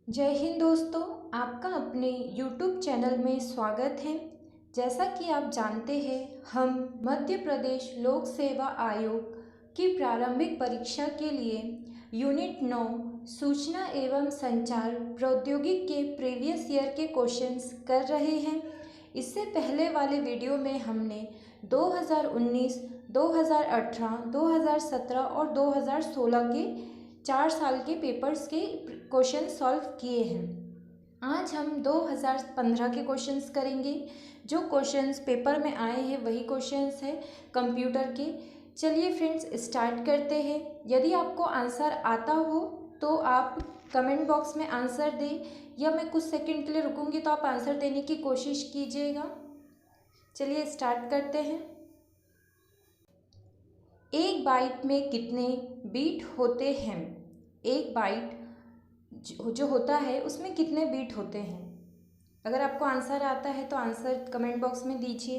जय हिंद दोस्तों, आपका अपने YouTube चैनल में स्वागत है। जैसा कि आप जानते हैं, हम मध्य प्रदेश लोक सेवा आयोग की प्रारंभिक परीक्षा के लिए यूनिट 9 सूचना एवं संचार प्रौद्योगिकी के प्रीवियस ईयर के क्वेश्चंस कर रहे हैं। इससे पहले वाले वीडियो में हमने 2019, 2018, 2017 और 2016 के 4 साल के पेपर्स के क्वेश्चन सॉल्व किए हैं। आज हम 2015 के क्वेश्चंस करेंगे। जो क्वेश्चंस पेपर में आए हैं वही क्वेश्चंस हैं कंप्यूटर के। चलिए फ्रेंड्स, स्टार्ट करते हैं। यदि आपको आंसर आता हो तो आप कमेंट बॉक्स में आंसर दें, या मैं कुछ सेकंड के लिए रुकूंगी तो आप आंसर देने की कोशिश कीजिएगा। चलिए स्टार्ट करते हैं। एक बाइट में कितने बीट होते हैं? एक बाइट जो होता है उसमें कितने बीट होते हैं? अगर आपको आंसर आता है तो आंसर कमेंट बॉक्स में दीजिए।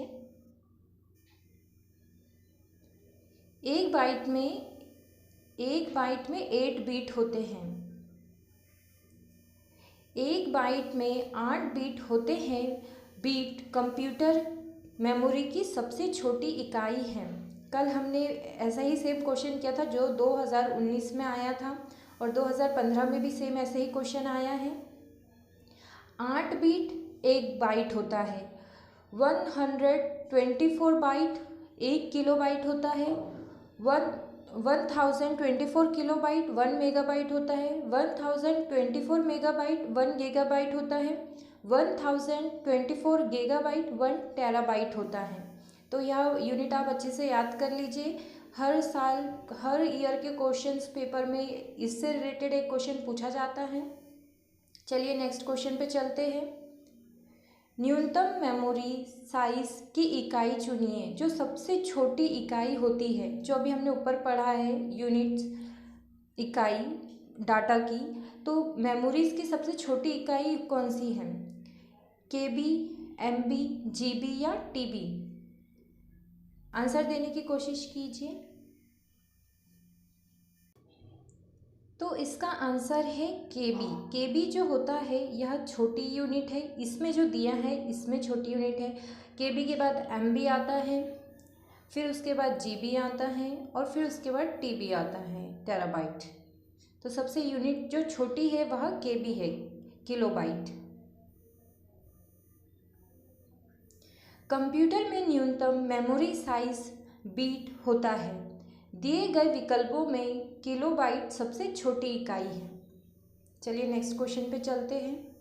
एक बाइट में 8 बीट होते हैं। एक बाइट में 8 बीट होते हैं। बीट कंप्यूटर मेमोरी की सबसे छोटी इकाई है। कल हमने ऐसा ही सेम क्वेश्चन किया था जो 2019 में आया था, और 2015 में भी सेम ऐसे ही क्वेश्चन आया है। 8 बीट एक बाइट होता है। 124 बाइट 1 किलोबाइट होता है। 1024 किलोबाइट 1 मेगाबाइट होता है। 1024 मेगाबाइट 1 गीगाबाइट होता है। 1024 गीगाबाइट 1 टेराबाइट होता है। तो यह यूनिट आप अच्छे से याद कर लीजिए। हर साल हर ईयर के क्वेश्चंस पेपर में इससे रिलेटेड एक क्वेश्चन पूछा जाता है। चलिए नेक्स्ट क्वेश्चन पे चलते हैं। न्यूनतम मेमोरी साइज की इकाई चुनिए। जो सबसे छोटी इकाई होती है, जो अभी हमने ऊपर पढ़ा है यूनिट्स इकाई डाटा की, तो मेमोरीज की सबसे छोटी इकाई कौन सी है? केबी, एमबी, जीबी या टीबी? आंसर देने की कोशिश कीजिए। तो इसका आंसर है केबी। केबी जो होता है यह छोटी यूनिट है। इसमें जो दिया है इसमें छोटी यूनिट है। केबी के बाद एमबी आता है, फिर उसके बाद जीबी आता है, और फिर उसके बाद टीबी आता है, टेराबाइट। तो सबसे यूनिट जो छोटी है वह केबी है, किलोबाइट। कंप्यूटर में न्यूनतम मेमोरी साइज बीट होता है। दिए गए विकल्पों में किलोबाइट सबसे छोटी इकाई है। चलिए नेक्स्ट क्वेश्चन पे चलते हैं।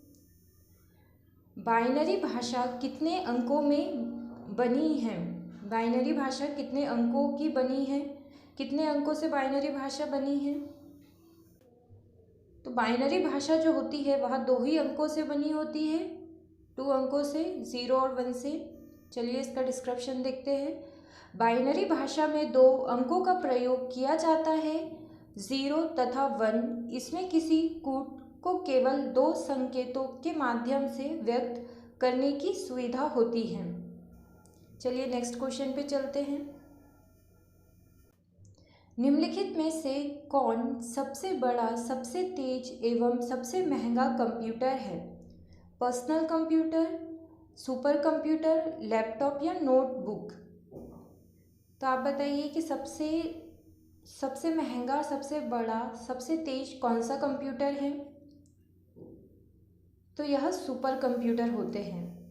बाइनरी भाषा कितने अंकों में बनी है? बाइनरी भाषा कितने अंकों की बनी है? कितने अंकों से बाइनरी भाषा बनी है? तो बाइनरी भाषा जो होती है वह 2 ही अंकों से बनी होती है, 2 अंकों से, 0 और 1 से। चलिए इसका डिस्क्रिप्शन देखते हैं। बाइनरी भाषा में 2 अंकों का प्रयोग किया जाता है, 0 तथा 1। इसमें किसी कूट को केवल 2 संकेतों के माध्यम से व्यक्त करने की सुविधा होती है। चलिए नेक्स्ट क्वेश्चन पे चलते हैं। निम्नलिखित में से कौन सबसे बड़ा, सबसे तेज एवं सबसे महंगा कंप्यूटर है? Personal computer, super computer, laptop या नोटबुक? तो आप बताइए कि सबसे महंगा, सबसे बड़ा, सबसे तेज कौन सा कंप्यूटर है? तो यह सुपर कंप्यूटर होते हैं।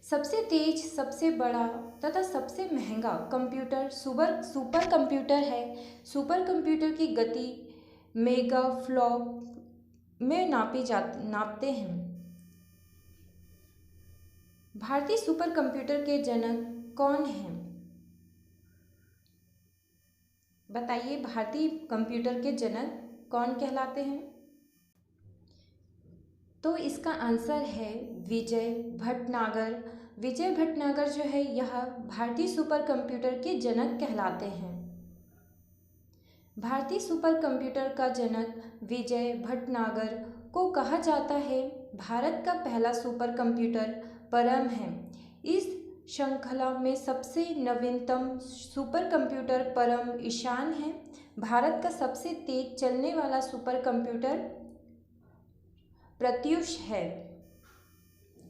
सबसे तेज, सबसे बड़ा तथा सबसे महंगा कंप्यूटर सुपर कंप्यूटर है। सुपर कंप्यूटर की गति मेगा फ्लॉप में नापते हैं। भारतीय सुपर कंप्यूटर के जनक कौन हैं? बताइए, भारतीय कंप्यूटर के जनक कौन कहलाते हैं? तो इसका आंसर है विजय भटनागर। विजय भटनागर जो है यह भारतीय सुपर कंप्यूटर के जनक कहलाते हैं। भारतीय सुपर कंप्यूटर का जनक विजय भटनागर को कहा जाता है। भारत का पहला सुपर कंप्यूटर परम है। इस श्रृंखला में सबसे नवीनतम सुपर कंप्यूटर परम ईशान है। भारत का सबसे तेज चलने वाला सुपर कंप्यूटर प्रत्यूष है।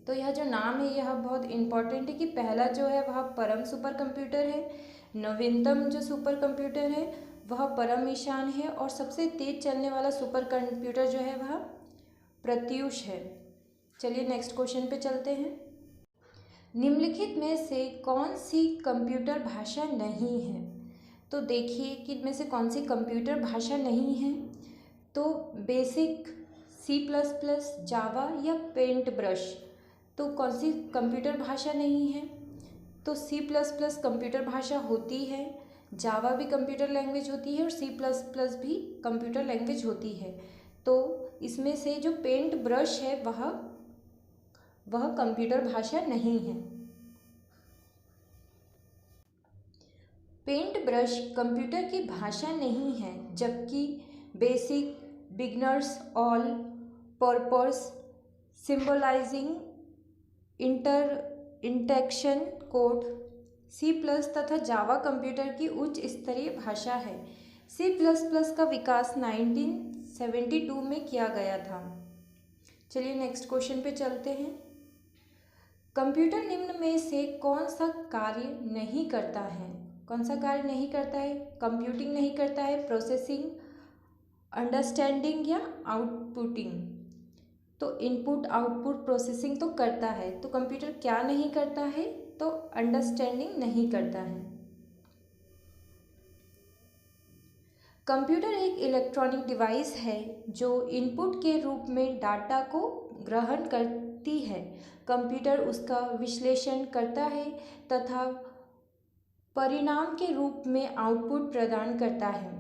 तो यह जो नाम है यह बहुत इम्पॉर्टेंट है कि पहला जो है वह परम सुपर कंप्यूटर है, नवीनतम जो सुपर कंप्यूटर है वह परम ईशान है, और सबसे तेज चलने वाला सुपर कंप्यूटर जो है वह प्रत्यूष है। चलिए नेक्स्ट क्वेश्चन पे चलते हैं। निम्नलिखित में से कौन सी कंप्यूटर भाषा नहीं है? तो देखिए कि इनमें से कौन सी कंप्यूटर भाषा नहीं है। तो बेसिक, C++, जावा या पेंट ब्रश। तो कौन सी कंप्यूटर भाषा नहीं है? तो C++ कंप्यूटर भाषा होती है, जावा भी कंप्यूटर लैंग्वेज होती है और C++ भी कंप्यूटर लैंग्वेज होती है। तो इसमें से जो पेंट ब्रश है वह कंप्यूटर भाषा नहीं है। पेंट ब्रश कंप्यूटर की भाषा नहीं है, जबकि basic, beginners, all purpose, symbolising, interaction code, C+ तथा जावा कंप्यूटर की उच्च स्तरीय भाषा है। C++ का विकास 1972 में किया गया था। चलिए नेक्स्ट क्वेश्चन पे चलते हैं। कंप्यूटर निम्न में से कौन सा कार्य नहीं करता है? कौन सा कार्य नहीं करता है? कंप्यूटिंग नहीं करता है, प्रोसेसिंग, अंडरस्टैंडिंग या आउटपुटिंग। तो इनपुट आउटपुट प्रोसेसिंग तो करता है। तो कंप्यूटर क्या नहीं करता है? तो अंडरस्टैंडिंग नहीं करता है। कंप्यूटर एक इलेक्ट्रॉनिक डिवाइस है जो इनपुट के रूप में डाटा को ग्रहण करती है। कंप्यूटर उसका विश्लेषण करता है तथा परिणाम के रूप में आउटपुट प्रदान करता है।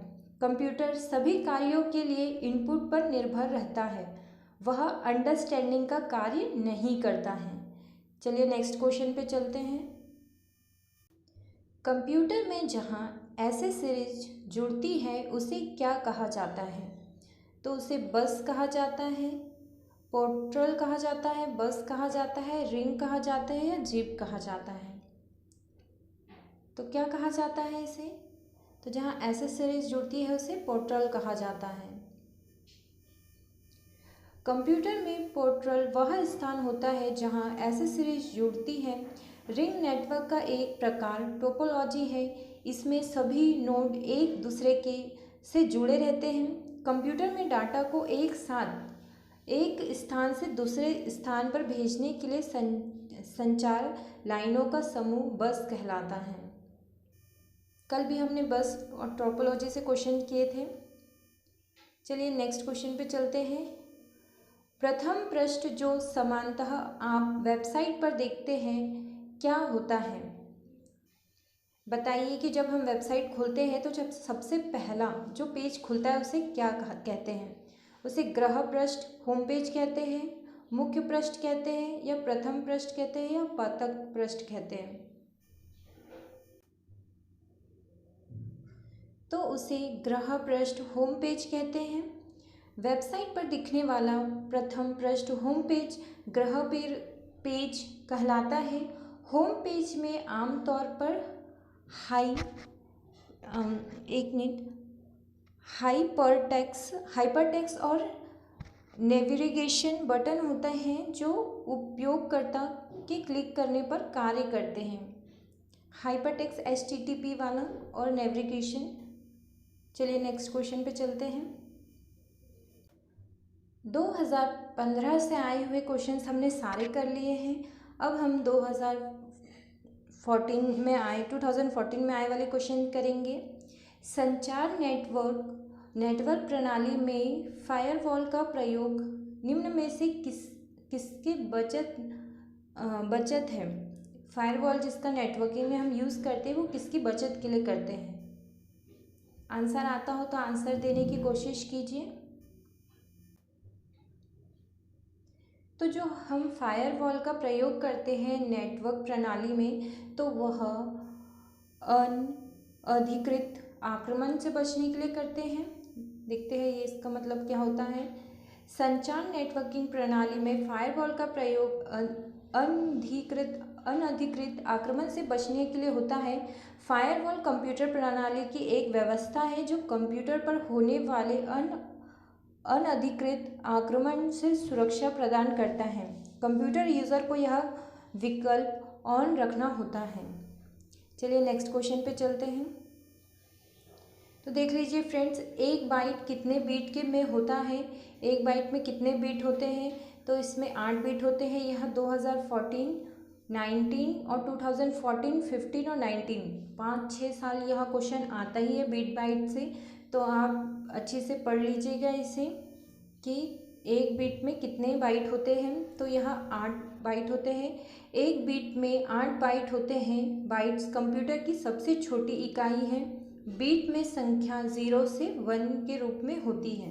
कंप्यूटर सभी कार्यों के लिए इनपुट पर निर्भर रहता है। वह अंडरस्टैंडिंग का कार्य नहीं करता है। चलिए नेक्स्ट क्वेश्चन पे चलते हैं। कंप्यूटर में जहाँ एक्सेसरीज जुड़ती है उसे क्या कहा जाता है? तो उसे बस कहा जाता है, पोर्टल कहा जाता है, बस कहा जाता है, रिंग कहा जाता है या जिप कहा जाता है। तो क्या कहा जाता है इसे? तो जहाँ एक्सेसरीज जुड़ती है उसे पोर्टल कहा जाता है। कंप्यूटर में पोर्टल वह स्थान होता है जहाँ एक्सेसरीज जुड़ती है। रिंग नेटवर्क का एक प्रकार टोपोलॉजी है। इसमें सभी नोड एक दूसरे के से जुड़े रहते हैं। कंप्यूटर में डाटा को एक साथ एक स्थान से दूसरे स्थान पर भेजने के लिए संचार लाइनों का समूह बस कहलाता है। कल भी हमने बस और टोपोलॉजी से क्वेश्चन किए थे। चलिए नेक्स्ट क्वेश्चन पे चलते हैं। प्रथम पृष्ठ जो सामान्यतः आप वेबसाइट पर देखते हैं क्या होता है? बताइए कि जब हम वेबसाइट खोलते हैं तो जब सबसे पहला जो पेज खुलता है उसे क्या कहते हैं? उसे गृह पृष्ठ, होम पेज कहते हैं, मुख्य पृष्ठ कहते हैं या प्रथम पृष्ठ कहते हैं या पाठक पृष्ठ कहते हैं? तो उसे गृह पृष्ठ, होम पेज कहते हैं। वेबसाइट पर दिखने वाला प्रथम पृष्ठ, होम पेज, गृह पेज कहलाता है। होम पेज में आमतौर पर हाइपरटेक्स्ट और नेविगेशन बटन होते हैं जो उपयोगकर्ता के क्लिक करने पर कार्य करते हैं। हाइपरटेक्स्ट HTTP वाला और नेविगेशन। चलिए नेक्स्ट क्वेश्चन पे चलते हैं। 2015 से आए हुए क्वेश्चंस हमने सारे कर लिए हैं। अब हम 2014 में आए वाले क्वेश्चन करेंगे। संचार नेटवर्क प्रणाली में फायरवॉल का प्रयोग निम्न में से किसके बचत है? फायरवॉल जिसका नेटवर्किंग में हम यूज़ करते हैं वो किसकी बचत के लिए करते हैं? आंसर आता हो तो आंसर देने की कोशिश कीजिए। तो जो हम फायरवॉल का प्रयोग करते हैं नेटवर्क प्रणाली में तो वह अनधिकृत आक्रमण से बचने के लिए करते हैं। देखते हैं ये इसका मतलब क्या होता है। संचार नेटवर्किंग प्रणाली में फायरवॉल का प्रयोग अनधिकृत आक्रमण से बचने के लिए होता है। फायरवॉल कंप्यूटर प्रणाली की एक व्यवस्था है जो कंप्यूटर पर होने वाले अनधिकृत आक्रमण से सुरक्षा प्रदान करता है। कंप्यूटर यूज़र को यह विकल्प ऑन रखना होता है। चलिए नेक्स्ट क्वेश्चन पे चलते हैं। तो देख लीजिए फ्रेंड्स, एक बाइट कितने बीट के में होता है, एक बाइट में कितने बीट होते हैं, तो इसमें 8 बीट होते हैं। यह 2014, 19 और 2014, 15 और 19 5-6 साल यह क्वेश्चन आता ही है बीट बाइट से। तो आप अच्छे से पढ़ लीजिएगा इसे कि एक बीट में कितने बाइट होते हैं। तो यह 8 बाइट होते हैं। एक बीट में 8 बाइट होते हैं। बाइट्स कंप्यूटर की सबसे छोटी इकाई है। बीट में संख्या 0 से 1 के रूप में होती है।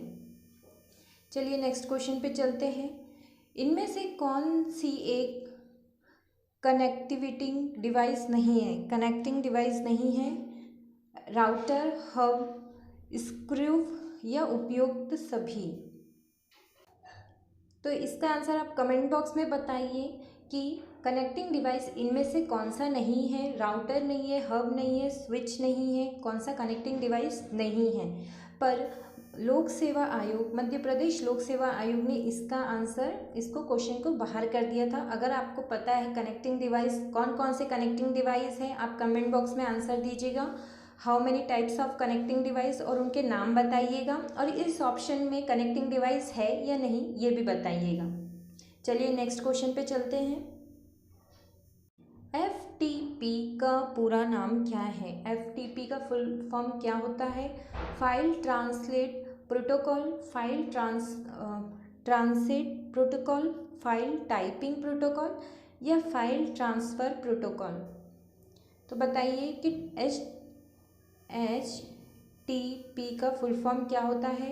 चलिए नेक्स्ट क्वेश्चन पे चलते हैं। इनमें से कौन सी एक कनेक्टिविटी डिवाइस नहीं है? कनेक्टिंग डिवाइस नहीं है। राउटर, हब, स्क्रू या उपयुक्त सभी। तो इसका आंसर आप कमेंट बॉक्स में बताइए कि कनेक्टिंग डिवाइस इनमें से कौन सा नहीं है। राउटर नहीं है, हब नहीं है, स्विच नहीं है, कौन सा कनेक्टिंग डिवाइस नहीं है। पर लोक सेवा आयोग, मध्य प्रदेश लोक सेवा आयोग ने इसका आंसर, इसको क्वेश्चन को बाहर कर दिया था। अगर आपको पता है कनेक्टिंग डिवाइस कौन कौन से कनेक्टिंग डिवाइस हैं, आप कमेंट बॉक्स में आंसर दीजिएगा। How many types of connecting device और उनके नाम बताइएगा, और इस ऑप्शन में कनेक्टिंग डिवाइस है या नहीं ये भी बताइएगा। चलिए नेक्स्ट क्वेश्चन पे चलते हैं। FTP का पूरा नाम क्या है? FTP का फुल फॉर्म क्या होता है? File translate protocol, file translate protocol, file typing protocol या फाइल ट्रांसफ़र प्रोटोकॉल। तो बताइए कि HTTP का फुल फॉर्म क्या होता है।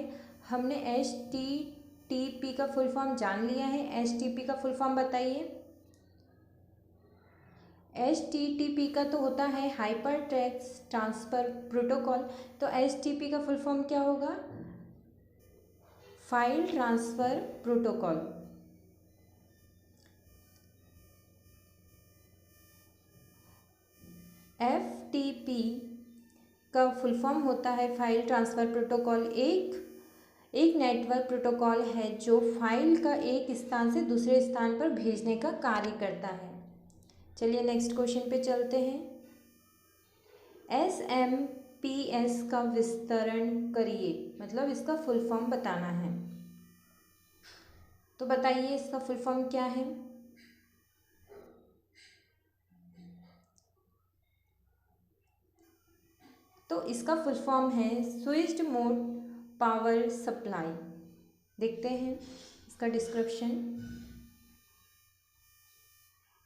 हमने HTTP का फुल फॉर्म जान लिया है। HTTP का फुल फॉर्म बताइए। HTTP का तो होता है हाइपर टेक्स्ट ट्रांसफ़र प्रोटोकॉल। तो HTTP का फुल फॉर्म क्या होगा? File transfer protocol. FTP का फुल फॉर्म होता है फाइल ट्रांसफ़र प्रोटोकॉल। एक नेटवर्क प्रोटोकॉल है जो फाइल का एक स्थान से दूसरे स्थान पर भेजने का कार्य करता है। चलिए नेक्स्ट क्वेश्चन पे चलते हैं। SMPS का विस्तरण करिए, मतलब इसका फुल फॉर्म बताना है। तो बताइए इसका फुल फॉर्म क्या है? तो इसका फुल फॉर्म है स्विच्ड मोड पावर सप्लाई। देखते हैं इसका डिस्क्रिप्शन।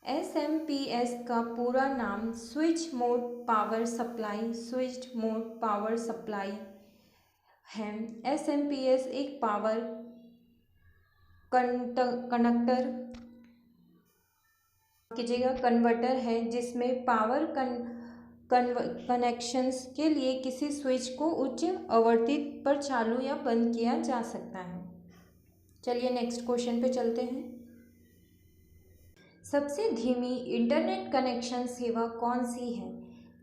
SMPS का पूरा नाम switch mode power supply, switched mode power supply है। SMPS एक पावर कन्वर्टर है जिसमें पावर कनेक्शंस के लिए किसी स्विच को उच्च आवृत्ति पर चालू या बंद किया जा सकता है। चलिए नेक्स्ट क्वेश्चन पे चलते हैं। सबसे धीमी इंटरनेट कनेक्शन सेवा कौन सी है?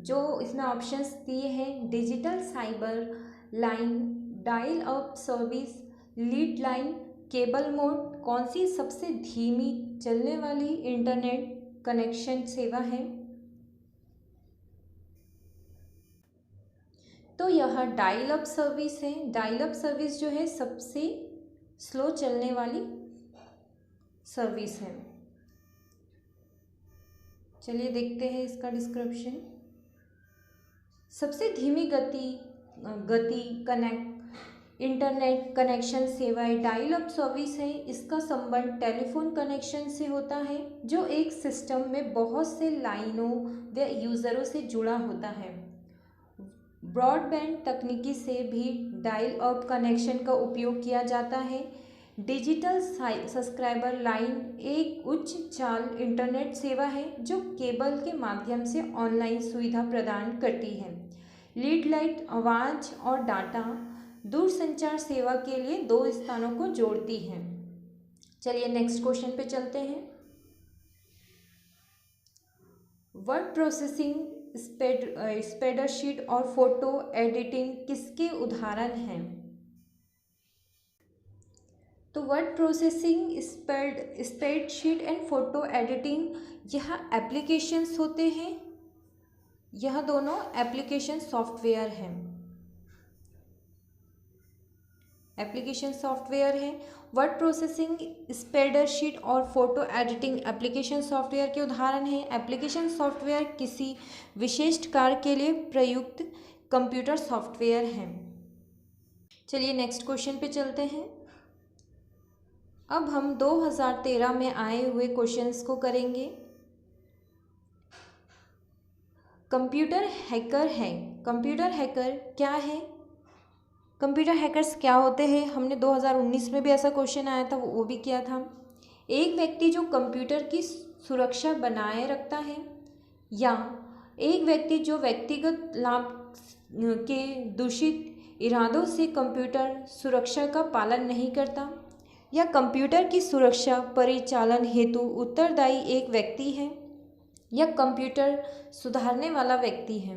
जो इसमें ऑप्शंस दिए हैं, digital fibre line, dial up service, lead line, cable mode. कौन सी सबसे धीमी चलने वाली इंटरनेट कनेक्शन सेवा है? तो यह डायल अप सर्विस है। डायल अप सर्विस जो है सबसे स्लो चलने वाली सर्विस है। चलिए देखते हैं इसका डिस्क्रिप्शन। सबसे धीमी गति इंटरनेट कनेक्शन सेवाएं डायल अप सर्विस है। इसका संबंध टेलीफोन कनेक्शन से होता है जो एक सिस्टम में बहुत से लाइनों व यूज़रों से जुड़ा होता है। ब्रॉडबैंड तकनीकी से भी डायल अप कनेक्शन का उपयोग किया जाता है। डिजिटल सब्सक्राइबर लाइन एक उच्च चाल इंटरनेट सेवा है जो केबल के माध्यम से ऑनलाइन सुविधा प्रदान करती है। लीड लाइन आवाज़ और डाटा दूरसंचार सेवा के लिए 2 स्थानों को जोड़ती है। चलिए नेक्स्ट क्वेश्चन पे चलते हैं। वर्ड प्रोसेसिंग, स्प्रेडशीट और फोटो एडिटिंग किसके उदाहरण हैं? तो word processing, spreadsheet and photo editing यह एप्लीकेशंस होते हैं। यह दोनों एप्लीकेशन सॉफ्टवेयर हैं। एप्लीकेशन सॉफ्टवेयर है। वर्ड प्रोसेसिंग, स्प्रेडशीट और फोटो एडिटिंग एप्लीकेशन सॉफ्टवेयर के उदाहरण हैं। एप्लीकेशन सॉफ्टवेयर किसी विशिष्ट कार्य के लिए प्रयुक्त कंप्यूटर सॉफ्टवेयर हैं। चलिए नेक्स्ट क्वेश्चन पे चलते हैं। अब हम 2013 में आए हुए क्वेश्चंस को करेंगे। कंप्यूटर हैकर है। कंप्यूटर हैकर क्या है? कंप्यूटर हैकर्स क्या होते हैं? हमने 2019 में भी ऐसा क्वेश्चन आया था, वो भी किया था। एक व्यक्ति जो कंप्यूटर की सुरक्षा बनाए रखता है, या एक व्यक्ति जो व्यक्तिगत लाभ के दूषित इरादों से कंप्यूटर सुरक्षा का पालन नहीं करता, या कंप्यूटर की सुरक्षा परिचालन हेतु उत्तरदायी एक व्यक्ति है, या कंप्यूटर सुधारने वाला व्यक्ति है।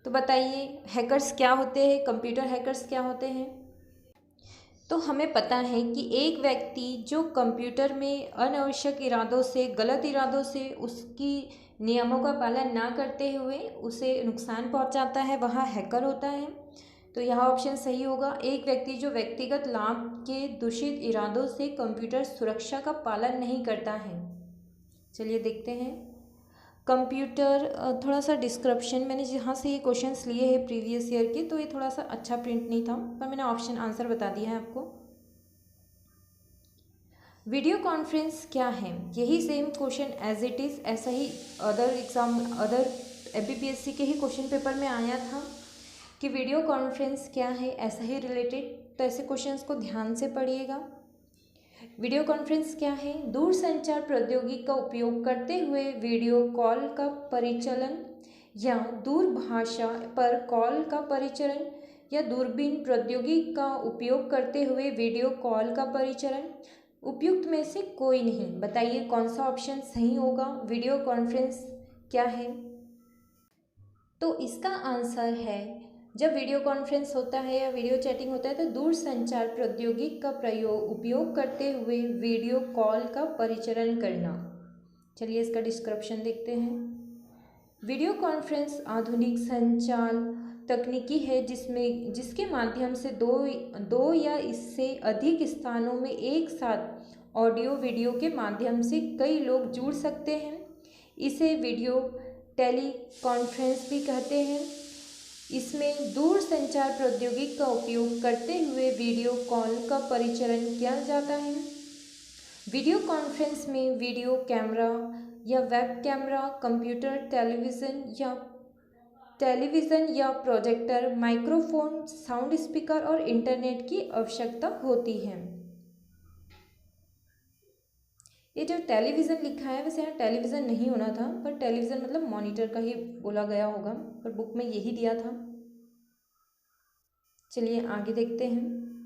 तो बताइए हैकर्स क्या होते हैं? कंप्यूटर हैकर्स क्या होते हैं? तो हमें पता है कि एक व्यक्ति जो कंप्यूटर में अनावश्यक इरादों से, गलत इरादों से उसकी नियमों का पालन ना करते हुए उसे नुकसान पहुंचाता है, वह हैकर होता है। तो यह ऑप्शन सही होगा। एक व्यक्ति जो व्यक्तिगत लाभ के दूषित इरादों से कंप्यूटर सुरक्षा का पालन नहीं करता है। चलिए देखते हैं। कंप्यूटर, थोड़ा सा डिस्क्रिप्शन, मैंने जहाँ से ये क्वेश्चंस लिए हैं प्रीवियस ईयर के, तो ये थोड़ा सा अच्छा प्रिंट नहीं था, पर मैंने ऑप्शन आंसर बता दिया है आपको। वीडियो कॉन्फ्रेंस क्या है? यही same question as it is, ऐसा ही अदर एमपीपीएससी के ही क्वेश्चन पेपर में आया था कि वीडियो कॉन्फ्रेंस क्या है, ऐसा ही रिलेटेड। तो ऐसे क्वेश्चंस को ध्यान से पढ़िएगा। वीडियो कॉन्फ्रेंस क्या है? दूरसंचार प्रौद्योगिकी का उपयोग करते हुए वीडियो कॉल का परिचालन, या दूरभाषा पर कॉल का परिचालन, या दूरबीन प्रौद्योगिकी का उपयोग करते हुए वीडियो कॉल का परिचालन। उपयुक्त में से कोई नहीं। बताइए कौन सा ऑप्शन सही होगा? वीडियो कॉन्फ्रेंस क्या है? तो इसका आंसर है, जब वीडियो कॉन्फ्रेंस होता है या वीडियो चैटिंग होता है तो दूरसंचार प्रौद्योगिकी का उपयोग करते हुए वीडियो कॉल का परिचालन करना। चलिए इसका डिस्क्रिप्शन देखते हैं। वीडियो कॉन्फ्रेंस आधुनिक संचार तकनीकी है जिसके माध्यम से दो या इससे अधिक स्थानों में एक साथ ऑडियो वीडियो के माध्यम से कई लोग जुड़ सकते हैं। इसे वीडियो टेली कॉन्फ्रेंस भी कहते हैं। इसमें दूर संचार प्रौद्योगिकी का उपयोग करते हुए वीडियो कॉल का परिचालन किया जाता है। वीडियो कॉन्फ्रेंस में वीडियो कैमरा या वेब कैमरा, कंप्यूटर, टेलीविज़न या प्रोजेक्टर, माइक्रोफोन, साउंड स्पीकर और इंटरनेट की आवश्यकता होती है। ये जो टेलीविज़न लिखा है, वैसे यहाँ टेलीविज़न नहीं होना था, पर टेलीविज़न मतलब मॉनिटर का ही बोला गया होगा, पर बुक में यही दिया था। चलिए आगे देखते हैं।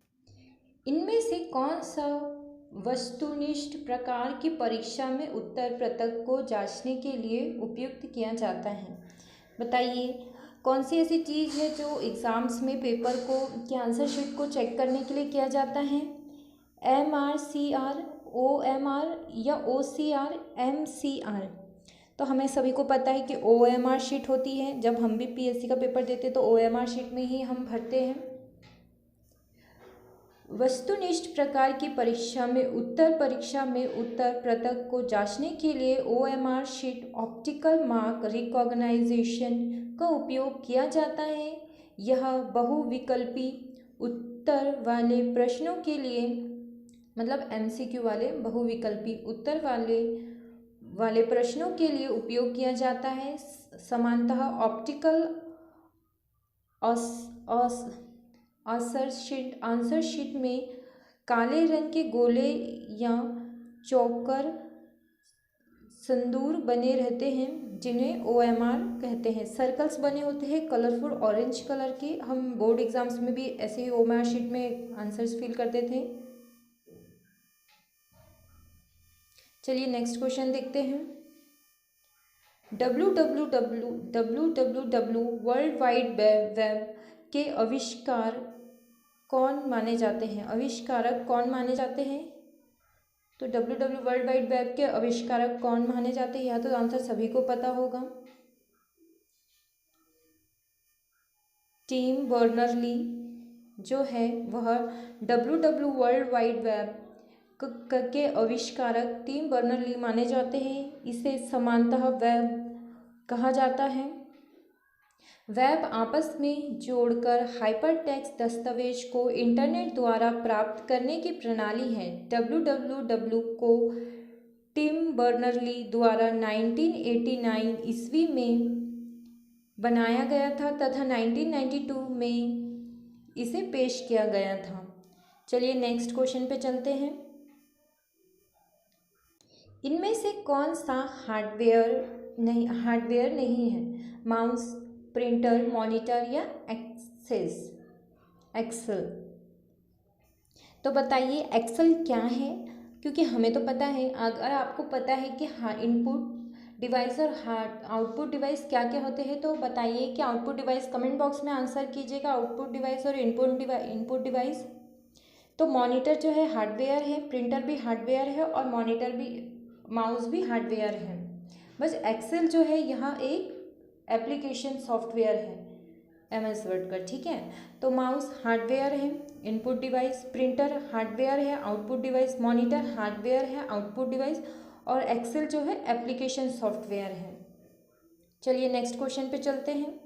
इनमें से कौन सा वस्तुनिष्ठ प्रकार की परीक्षा में उत्तर पत्रक को जांचने के लिए उपयुक्त किया जाता है? बताइए कौन सी ऐसी चीज़ है जो एग्ज़ाम्स में पेपर को के आंसर शीट को चेक करने के लिए किया जाता है? MRCR, OMR या OCR, MCR? तो हमें सभी को पता है कि OMR शीट होती है। जब हम भी PSC का पेपर देते तो OMR शीट में ही हम भरते हैं। वस्तुनिष्ठ प्रकार की परीक्षा में उत्तर पत्रक को जांचने के लिए OMR sheet, optical mark recognition का उपयोग किया जाता है। यह बहुविकल्पी उत्तर वाले प्रश्नों के लिए, मतलब MCQ वाले बहुविकल्पी उत्तर वाले प्रश्नों के लिए उपयोग किया जाता है। सामान्यतः ऑप्टिकल आंसर शीट में काले रंग के गोले या चौकर संदूर बने रहते हैं जिन्हें OMR कहते हैं। सर्कल्स बने होते हैं कलरफुल ऑरेंज कलर के। हम बोर्ड एग्जाम्स में भी ऐसे ही OMR शीट में आंसर्स फिल करते थे। चलिए नेक्स्ट क्वेश्चन देखते हैं। WWW वर्ल्ड वाइड वेब के आविष्कार कौन माने जाते हैं? आविष्कारक कौन माने जाते हैं? तो WW वर्ल्ड वाइड वेब के आविष्कारक कौन माने जाते हैं? यह तो आंसर सभी को पता होगा, टिम बर्नर्स-ली जो है वह WW वर्ल्ड वाइड वेब के आविष्कारक टिम बर्नर्स-ली माने जाते हैं। इसे सामान्यतः वेब कहा जाता है। वेब आपस में जोड़कर हाइपरटेक्स्ट दस्तावेज को इंटरनेट द्वारा प्राप्त करने की प्रणाली है। WWW को टिम बर्नर्स-ली द्वारा 1989 ईस्वी में बनाया गया था तथा 1992 में इसे पेश किया गया था। चलिए नेक्स्ट क्वेश्चन पे चलते हैं। इनमें से कौन सा हार्डवेयर नहीं है? माउस, प्रिंटर, मॉनिटर या एक्सेल। तो बताइए एक्सेल क्या है, क्योंकि हमें तो पता है। अगर आपको पता है कि इनपुट डिवाइस और आउटपुट डिवाइस क्या क्या होते हैं, तो बताइए कि आउटपुट डिवाइस कमेंट बॉक्स में आंसर कीजिएगा, आउटपुट डिवाइस और इनपुट डिवाइस। तो मॉनिटर जो है हार्डवेयर है, प्रिंटर भी हार्डवेयर है और मॉनिटर भी, माउस भी हार्डवेयर है। बस एक्सेल जो है यहाँ एक एप्लीकेशन सॉफ्टवेयर है MS वर्ड का, ठीक है। तो माउस हार्डवेयर है, इनपुट डिवाइस, प्रिंटर हार्डवेयर है, आउटपुट डिवाइस, मॉनिटर हार्डवेयर है, आउटपुट डिवाइस, और एक्सेल जो है एप्लीकेशन सॉफ्टवेयर है। चलिए नेक्स्ट क्वेश्चन पे चलते हैं।